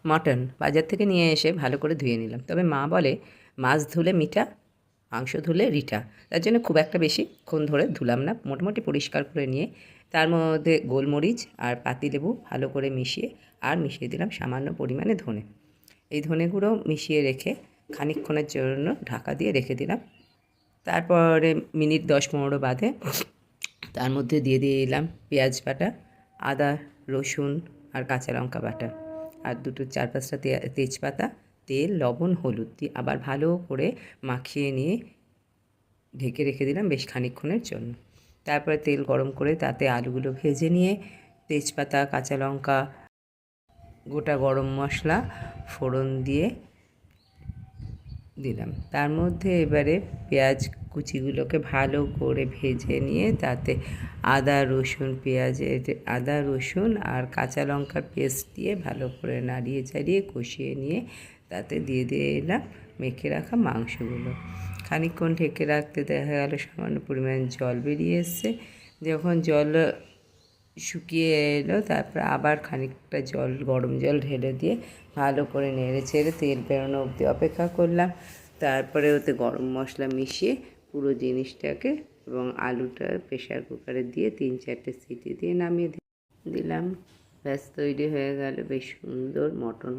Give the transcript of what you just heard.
Mutton বাজার থেকে নিয়ে এসে ভালো করে ধুয়ে নিলাম। তবে মা বলে মাছ ধুলে মিঠা, মাংস ধুলে রিঠা। তার জন্য খুব একটা বেশিক্ষণ ধরে ধুলাম না, মোটামুটি পরিষ্কার করে নিয়ে তার মধ্যে গোলমরিচ আর পাতিলেবু ভালো করে মিশিয়ে দিলাম সামান্য পরিমাণে ধনে। এই ধনে গুঁড়ো মিশিয়ে রেখে খানিকক্ষণের জন্য ঢাকা দিয়ে রেখে দিলাম। তারপরে মিনিট 10-15 বাদে তার মধ্যে দিয়ে দিলাম পেঁয়াজ বাটা, আদা, রসুন আর কাঁচা লঙ্কা বাটা, আর 4-5টা তেজপাতা, তেল, লবণ, হলুদ দিয়ে আবার ভালো করে মাখিয়ে নিয়ে ঢেকে রেখে দিলাম বেশ খানিকক্ষণের জন্য। তারপরে তেল গরম করে তাতে আলুগুলো ভেজে নিয়ে তেজপাতা, কাঁচা লঙ্কা, গোটা গরম মশলা ফোড়ন দিয়ে দিলাম। তার মধ্যে এবারে পেঁয়াজ কুচিগুলোকে ভালো করে ভেজে নিয়ে তাতে আদা রসুন আর কাঁচা লঙ্কার পেস্ট দিয়ে ভালো করে নাড়িয়ে চাড়িয়ে কষিয়ে নিয়ে তাতে দিয়ে দিলাম মেখে রাখা মাংসগুলো। খানিকক্ষণ ঢেকে রাখতে দেখা গেল সামান্য পরিমাণ জল বেরিয়ে এসছে। যখন জল শুকিয়ে এলো তারপর আবার খানিকটা গরম জল ঢেলে দিয়ে ভালো করে নেড়ে চেড়ে তেল বেরোনো অবধি অপেক্ষা করলাম। তারপরে ওতে গরম মশলা মিশিয়ে পুরো জিনিসটাকে এবং আলুটা প্রেশার কুকারে দিয়ে 3-4টে সিটি দিয়ে নামিয়ে দিলাম। ব্যাস তৈরি হয়ে গেল বেশ সুন্দর মটন।